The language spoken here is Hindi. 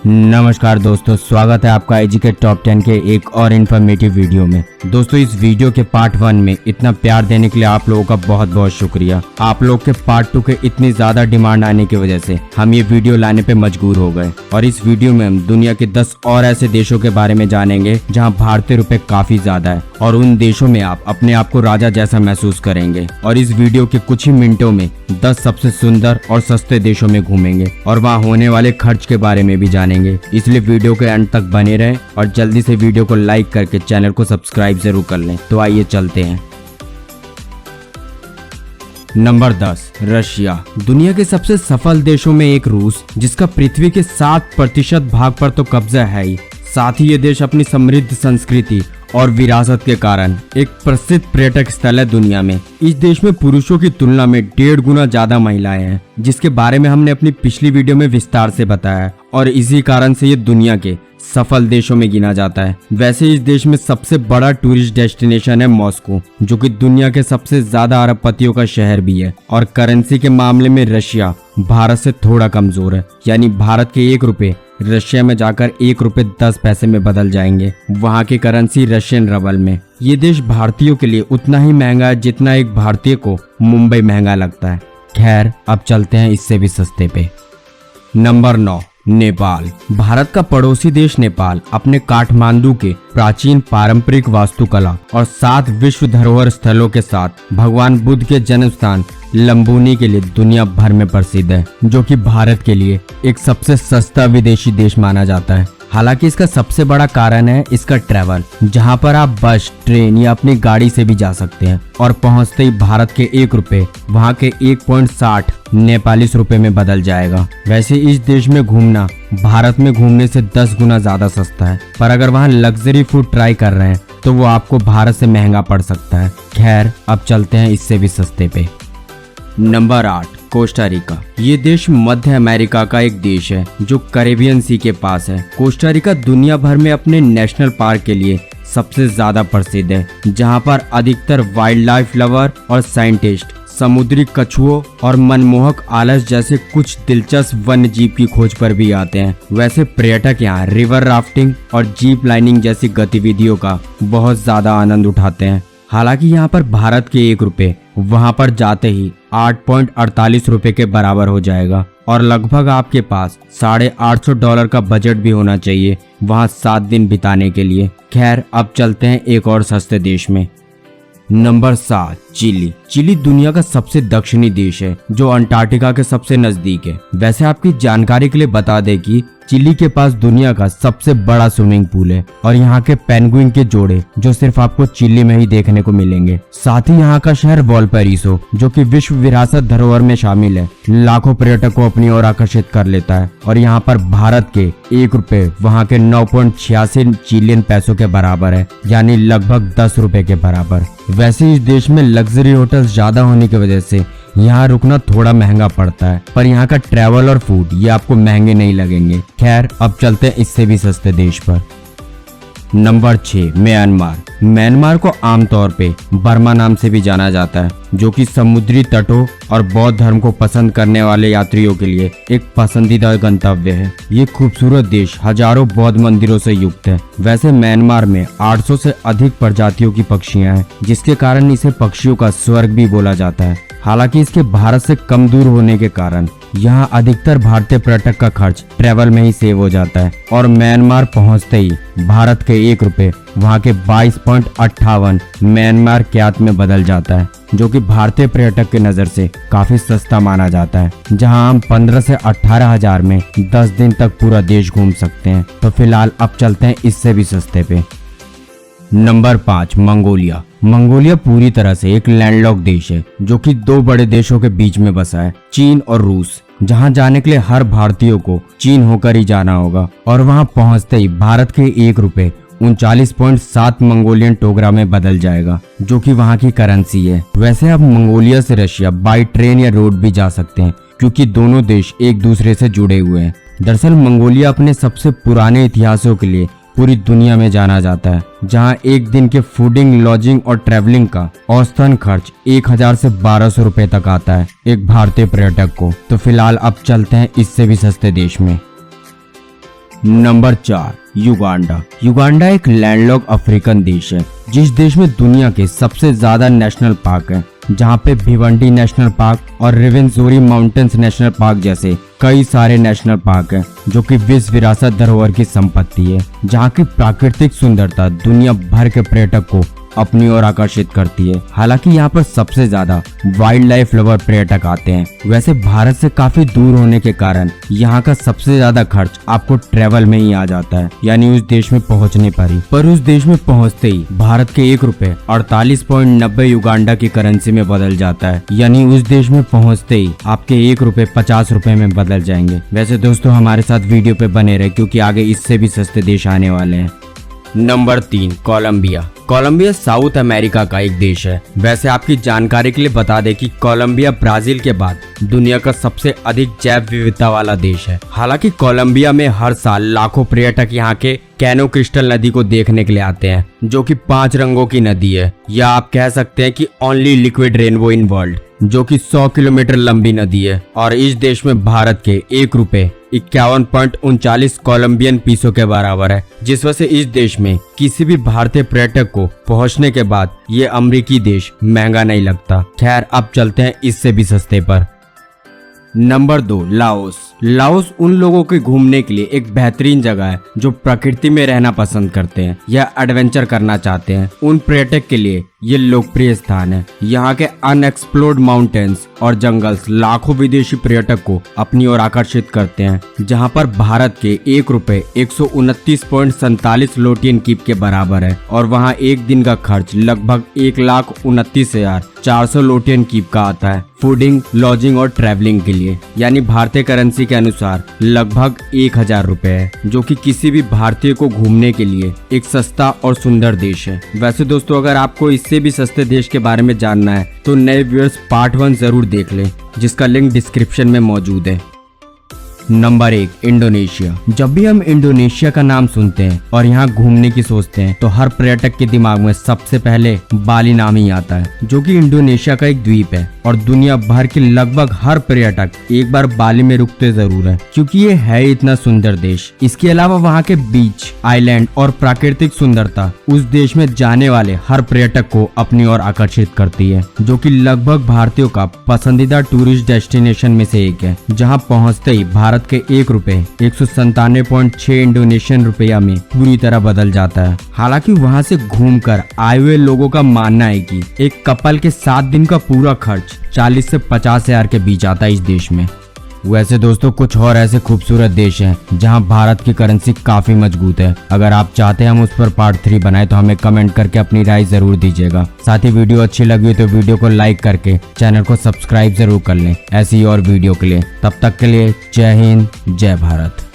नमस्कार दोस्तों, स्वागत है आपका एजुकेट टॉप 10 के एक और इन्फॉर्मेटिव वीडियो में। दोस्तों, इस वीडियो के पार्ट 1 में इतना प्यार देने के लिए आप लोगों का बहुत बहुत शुक्रिया। आप लोग के पार्ट 2 के इतनी ज्यादा डिमांड आने की वजह से हम ये वीडियो लाने पे मजबूर हो गए और इस वीडियो में हम दुनिया के 10 और ऐसे देशों के बारे में जानेंगे जहाँ भारतीय रुपए काफी ज्यादा है और उन देशों में आप अपने आप को राजा जैसा महसूस करेंगे। और इस वीडियो के कुछ ही मिनटों में 10 सबसे सुंदर और सस्ते देशों में घूमेंगे और वहाँ होने वाले खर्च के बारे में भी जानेंगे। इसलिए वीडियो के अंत तक बने रहें और जल्दी से वीडियो को लाइक करके चैनल को सब्सक्राइब जरूर कर लें। तो आइए चलते हैं। Number 10, Russia. दुनिया के सबसे सफल देशों में एक रूस, जिसका पृथ्वी के 7% भाग पर तो कब्जा है ही, साथ ही ये देश अपनी समृद्ध संस्कृति और विरासत के कारण एक प्रसिद्ध पर्यटक स्थल है दुनिया में। इस देश में पुरुषों की तुलना में 1.5 गुना ज्यादा महिलाएं हैं, जिसके बारे में हमने अपनी पिछली वीडियो में विस्तार से बताया और इसी कारण से ये दुनिया के सफल देशों में गिना जाता है। वैसे इस देश में सबसे बड़ा टूरिस्ट डेस्टिनेशन है मॉस्को, जो कि दुनिया के सबसे ज्यादा अरबपतियों का शहर भी है। और करेंसी के मामले में रशिया भारत से थोड़ा कमजोर है, यानी भारत के 1 रुपए रशिया में जाकर 1 रुपए 10 पैसे में बदल जाएंगे, वहाँ की करेंसी रशियन रबल में। ये देश भारतीयों के लिए उतना ही महंगा है जितना एक भारतीय को मुंबई महंगा लगता है। खैर, अब चलते हैं इससे भी सस्ते पे। नंबर 9, नेपाल। भारत का पड़ोसी देश नेपाल अपने काठमांडू के प्राचीन पारंपरिक वास्तुकला और 7 विश्व धरोहर स्थलों के साथ भगवान बुद्ध के जन्म स्थान लंबुनी के लिए दुनिया भर में प्रसिद्ध है, जो कि भारत के लिए एक सबसे सस्ता विदेशी देश माना जाता है। हालांकि इसका सबसे बड़ा कारण है इसका ट्रैवल, जहां पर आप बस, ट्रेन या अपनी गाड़ी से भी जा सकते हैं और पहुंचते ही भारत के 1 रुपए वहां के 1.60 नेपाली रुपए में बदल जाएगा। वैसे इस देश में घूमना भारत में घूमने से 10 गुना ज्यादा सस्ता है, पर अगर वहां लग्जरी फूड ट्राई कर रहे हैं तो वो आपको भारत से महंगा पड़ सकता है। खैर, अब चलते हैं इससे भी सस्ते पे। Number 8, Costa Rica. ये देश मध्य अमेरिका का एक देश है जो कैरेबियन सी के पास है। कोस्टा रिका दुनिया भर में अपने नेशनल पार्क के लिए सबसे ज्यादा प्रसिद्ध है, जहां पर अधिकतर वाइल्ड लाइफ लवर और साइंटिस्ट समुद्री कछुओं और मनमोहक आलस जैसे कुछ दिलचस्प वन्य जीव की खोज पर भी आते हैं। वैसे पर्यटक यहाँ रिवर राफ्टिंग और जीप लाइनिंग जैसी गतिविधियों का बहुत ज्यादा आनंद उठाते हैं। हालांकि यहाँ पर भारत के 1 रुपए वहाँ पर जाते ही 8.48 रुपए के बराबर हो जाएगा और लगभग आपके पास $850 का बजट भी होना चाहिए वहाँ 7 दिन बिताने के लिए। खैर, अब चलते हैं एक और सस्ते देश में। Number 7, chilli. चिली दुनिया का सबसे दक्षिणी देश है जो अंटार्कटिका के सबसे नजदीक है। वैसे आपकी जानकारी के लिए बता दें कि चिली के पास दुनिया का सबसे बड़ा स्विमिंग पूल है और यहाँ के पेंगुइन के जोड़े जो सिर्फ आपको चिली में ही देखने को मिलेंगे। साथ ही यहाँ का शहर वॉलपैराइसो, जो कि विश्व विरासत धरोहर में शामिल है, लाखों पर्यटकों को अपनी ओर आकर्षित कर लेता है और यहाँ पर भारत के 1 रुपए वहाँ के 9.86 चिलियन पैसों के बराबर है, यानी लगभग 10 रुपए के बराबर। वैसे इस देश में लग्जरी होटल्स ज्यादा होने की वजह से यहाँ रुकना थोड़ा महंगा पड़ता है, पर यहाँ का ट्रैवल और फूड ये आपको महंगे नहीं लगेंगे। खैर, अब चलते हैं इससे भी सस्ते देश पर। Number 6, Myanmar. म्यांमार को आमतौर पे बर्मा नाम से भी जाना जाता है, जो कि समुद्री तटों और बौद्ध धर्म को पसंद करने वाले यात्रियों के लिए एक पसंदीदा गंतव्य है। ये खूबसूरत देश हजारों बौद्ध मंदिरों से युक्त है। वैसे म्यांमार में 800 से अधिक प्रजातियों की पक्षियां हैं, जिसके कारण इसे पक्षियों का स्वर्ग भी बोला जाता है। हालांकि इसके भारत से कम दूर होने के कारण यहाँ अधिकतर भारतीय पर्यटक का खर्च ट्रैवल में ही सेव हो जाता है और म्यांमार पहुँचते ही भारत के 1 रुपए वहाँ के 22.58 म्यांमार क्यात में बदल जाता है, जो कि भारतीय पर्यटक की नज़र से काफी सस्ता माना जाता है। जहाँ हम 15 से 18 हजार में 10 दिन तक पूरा देश घूम सकते हैं। तो फिलहाल अब चलते हैं इससे भी सस्ते पे। Number 5, Mongolia. मंगोलिया पूरी तरह से एक लैंडलॉक देश है, जो कि 2 बड़े देशों के बीच में बसा है, चीन और रूस। जहां जाने के लिए हर भारतीय को चीन होकर ही जाना होगा और वहां पहुंचते ही भारत के 1 रुपए 39.7 मंगोलियन टोगरा में बदल जाएगा, जो कि वहां की करेंसी है। वैसे आप मंगोलिया से रशिया बाई ट्रेन या रोड भी जा सकते हैं, क्योंकि दोनों देश एक दूसरे से जुड़े हुए हैं। दरअसल मंगोलिया अपने सबसे पुराने इतिहासों के लिए पूरी दुनिया में जाना जाता है, जहां एक दिन के फूडिंग, लॉजिंग और ट्रैवलिंग का औसतन खर्च 1000 से 1200 रुपए तक आता है एक भारतीय पर्यटक को। तो फिलहाल अब चलते हैं इससे भी सस्ते देश में। Number 4, Uganda. युगांडा एक लैंडलॉक अफ्रीकन देश है, जिस देश में दुनिया के सबसे ज्यादा नेशनल पार्क है, जहाँ पे भिवंडी नेशनल पार्क और रिवेंजोरी माउंटेन्स नेशनल पार्क जैसे कई सारे नेशनल पार्क हैं, जो कि विश्व विरासत धरोहर की संपत्ति है, जहाँ की प्राकृतिक सुंदरता दुनिया भर के पर्यटक को अपनी ओर आकर्षित करती है। हालांकि यहाँ पर सबसे ज्यादा वाइल्ड लाइफ लवर पर्यटक आते हैं। वैसे भारत से काफी दूर होने के कारण यहाँ का सबसे ज्यादा खर्च आपको ट्रेवल में ही आ जाता है, यानी उस देश में पहुँचने पर ही। पर उस देश में पहुँचते ही भारत के 1 रुपए 48.90 युगांडा की करेंसी में बदल जाता है, यानी उस देश में पहुँचते ही आपके 1 रुपए 50 रुपए में बदल जाएंगे। वैसे दोस्तों हमारे साथ वीडियो पे बने रहे, क्योंकि आगे इससे भी सस्ते देश आने वाले हैं। Number 3, Colombia. Colombia South America का एक देश है। वैसे आपकी जानकारी के लिए बता दें कि कोलंबिया ब्राजील के बाद दुनिया का सबसे अधिक जैव विविधता वाला देश है। हालांकि कोलंबिया में हर साल लाखों पर्यटक यहाँ के कैनो क्रिस्टल नदी को देखने के लिए आते हैं, जो कि 5 रंगों की नदी है, या आप कह सकते हैं कि only liquid rainbow in world, जो कि 100 किलोमीटर लंबी नदी है। और इस देश में भारत के 1 रुपए 51.39 कोलंबियन पीसो के बराबर है, जिस वजह से इस देश में किसी भी भारतीय पर्यटक को पहुंचने के बाद ये अमेरिकी देश महंगा नहीं लगता। खैर अब चलते हैं इससे भी सस्ते पर। Number 2, Laos. लाओस उन लोगों के घूमने के लिए एक बेहतरीन जगह है जो प्रकृति में रहना पसंद करते हैं या एडवेंचर करना चाहते हैं। उन पर्यटक के लिए ये लोकप्रिय स्थान है। यहाँ के अनएक्सप्लोर्ड माउंटेन्स और जंगल्स लाखों विदेशी पर्यटक को अपनी ओर आकर्षित करते हैं, जहाँ पर भारत के 1 रुपए 129.47 लोटियन कीप के बराबर है, और वहाँ एक दिन का खर्च लगभग 1,29,400 लोटियन कीप का आता है, फूडिंग, लॉजिंग और ट्रैवलिंग के लिए, यानी भारतीय करेंसी के अनुसार लगभग 1,000 रुपए है, जो कि किसी भी भारतीय को घूमने के लिए एक सस्ता और सुंदर देश है। वैसे दोस्तों अगर आपको इससे भी सस्ते देश के बारे में जानना है तो नए व्यूअर्स पार्ट 1 जरूर देख लें, जिसका लिंक डिस्क्रिप्शन में मौजूद है। Number 1, Indonesia. जब भी हम इंडोनेशिया का नाम सुनते हैं और यहाँ घूमने की सोचते हैं तो हर पर्यटक के दिमाग में सबसे पहले बाली नाम ही आता है, जो कि इंडोनेशिया का एक द्वीप है, और दुनिया भर के लगभग हर पर्यटक एक बार बाली में रुकते जरूर है, क्योंकि ये है इतना सुंदर देश। इसके अलावा वहाँ के बीच, आइलैंड और प्राकृतिक सुंदरता उस देश में जाने वाले हर पर्यटक को अपनी ओर आकर्षित करती है, जो कि लगभग भारतीयों का पसंदीदा टूरिस्ट डेस्टिनेशन में से एक है, जहाँ पहुँचते ही भारत के 1 रुपए 197.6 इंडोनेशियन रुपया में पूरी तरह बदल जाता है। हालांकि वहां से घूमकर आए हुए लोगों का मानना है कि एक कपल के 7 दिन का पूरा खर्च 40 से 50 हजार के बीच आता है इस देश में। वैसे दोस्तों कुछ और ऐसे खूबसूरत देश हैं जहां भारत की करेंसी काफी मजबूत है। अगर आप चाहते हैं हम उस पर पार्ट 3 बनाएं तो हमें कमेंट करके अपनी राय जरूर दीजिएगा। साथ ही वीडियो अच्छी लगी हो तो वीडियो को लाइक करके चैनल को सब्सक्राइब जरूर कर लें ऐसी और वीडियो के लिए। तब तक के लिए जय हिंद, जय भारत।